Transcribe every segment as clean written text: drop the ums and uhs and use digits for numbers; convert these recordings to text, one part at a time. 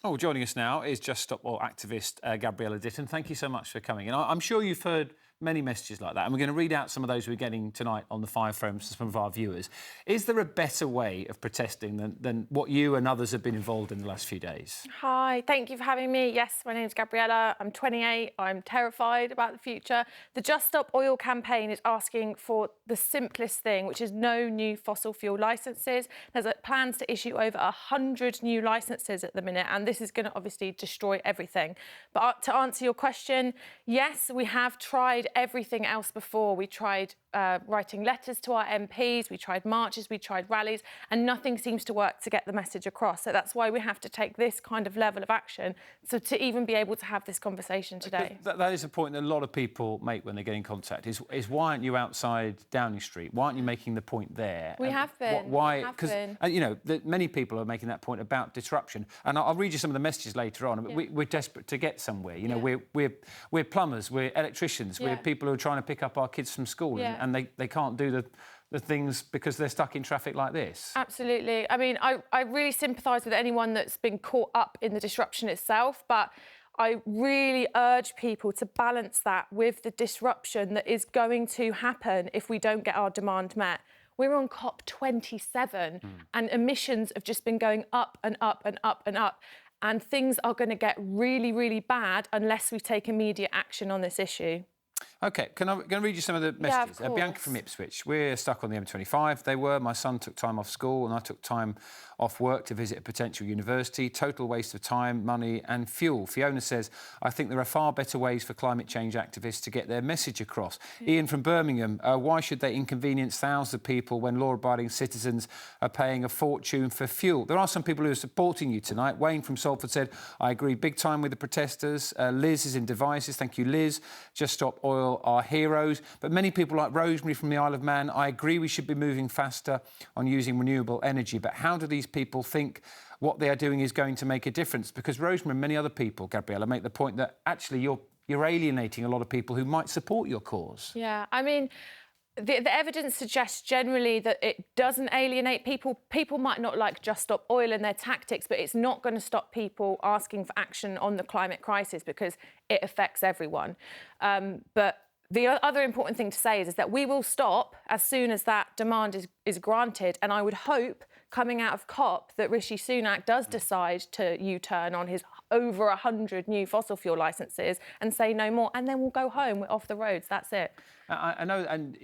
Oh, joining us now is Just Stop Oil activist Gabriella Ditton. Thank you so much for coming in. I'm sure you've heard many messages like that, and we're going to read out some of those we're getting tonight on the Five from some of our viewers. Is there a better way of protesting than what you and others have been involved in the last few days? Hi, thank you for having me. Yes, my name's Gabriella. I'm 28. I'm terrified about the future. The Just Stop Oil campaign is asking for the simplest thing, which is no new fossil fuel licences. There's plans to issue over 100 new licences at the minute, and this is going to obviously destroy everything. But to answer your question, yes, we have tried everything else before. We tried writing letters to our MPs, we tried marches, we tried rallies, and nothing seems to work to get the message across. So that's why we have to take this kind of level of action to even be able to have this conversation today. That is a point that a lot of people make when they get in contact, is why aren't you outside Downing Street? Why aren't you making the point there? We have been. Why? Because, you know, many people are making that point about disruption. And I'll read you some of the messages later on. But we're desperate to get somewhere. You know, we're plumbers, we're electricians, we're people who are trying to pick up our kids from school. And they can't do the things because they're stuck in traffic like this. Absolutely. I mean, I really sympathise with anyone that's been caught up in the disruption itself, but I really urge people to balance that with the disruption that is going to happen if we don't get our demand met. We're on COP27 and emissions have just been going up and up and up and up. And things are going to get really, really bad unless we take immediate action on this issue. OK, can I read you some of the messages? Bianca from Ipswich. We're stuck on the M25. They were. My son took time off school and I took time off work to visit a potential university. Total waste of time, money and fuel. Fiona says, I think there are far better ways for climate change activists to get their message across. Ian from Birmingham, why should they inconvenience thousands of people when law-abiding citizens are paying a fortune for fuel? There are some people who are supporting you tonight. Wayne from Salford said, I agree big time with the protesters. Liz is in Devices. Thank you, Liz. Just Stop Oil are heroes. But many people like Rosemary from the Isle of Man, I agree we should be moving faster on using renewable energy. But how do these people think what they are doing is going to make a difference? Because Rosemary and many other people, Gabriella, make the point that actually you're alienating a lot of people who might support your cause. Yeah, I mean, the evidence suggests generally that it doesn't alienate people. People might not like Just Stop Oil and their tactics, but it's not going to stop people asking for action on the climate crisis because it affects everyone. But the other important thing to say is that we will stop as soon as that demand is granted. And I would hope, coming out of COP, that Rishi Sunak does decide to U-turn on his over 100 new fossil fuel licences and say no more. And then we'll go home. We're off the roads. That's it. I know, and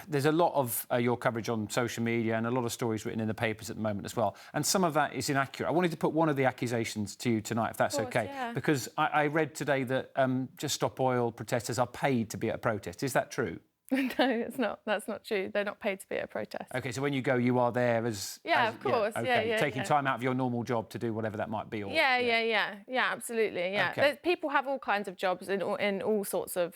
there's a lot of your coverage on social media and a lot of stories written in the papers at the moment as well. And some of that is inaccurate. I wanted to put one of the accusations to you tonight, if that's OK. Yeah. Because I read today that Just Stop Oil protesters are paid to be at a protest. Is that true? No, it's not. That's not true. They're not paid to be at a protest. OK, so when you go, you are there as... Of course. Taking time out of your normal job to do whatever that might be. Or, Yeah, absolutely, yeah. Okay. People have all kinds of jobs in all sorts of...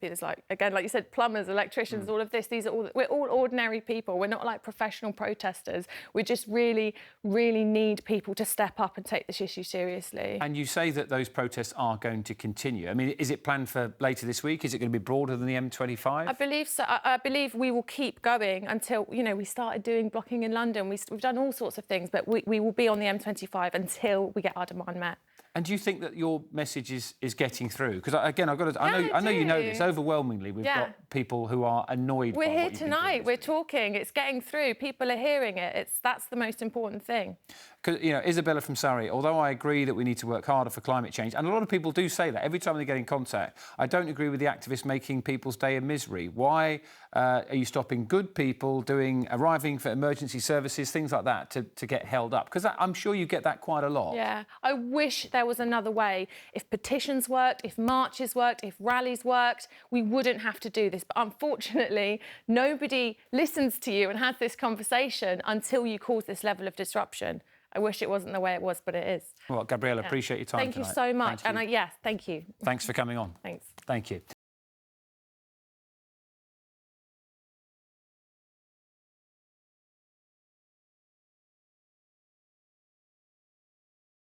there's like, again, like you said, plumbers, electricians, all of this. We're all ordinary people. We're not like professional protesters. We just really, really need people to step up and take this issue seriously. And you say that those protests are going to continue. I mean, is it planned for later this week? Is it going to be broader than the M25? I believe so. I believe we will keep going until, you know, we started doing blocking in London. We've done all sorts of things, but we will be on the M25 until we get our demand met. And do you think that your message is getting through? Because again, I know you know this. Overwhelmingly, we've got people who are annoyed. We're here tonight. We're talking. It's getting through. People are hearing it. That's the most important thing. Because, you know, Isabella from Surrey, although I agree that we need to work harder for climate change, and a lot of people do say that every time they get in contact, I don't agree with the activists making people's day a misery. Why are you stopping good people arriving for emergency services, things like that, to get held up? Because I'm sure you get that quite a lot. Yeah, I wish there was another way. If petitions worked, if marches worked, if rallies worked, we wouldn't have to do this. But unfortunately, nobody listens to you and has this conversation until you cause this level of disruption. I wish it wasn't the way it was, but it is. Well, Gabriella, appreciate your time thank tonight. You so much. Thank you. And yes, thank you. Thanks for coming on. Thanks. Thank you.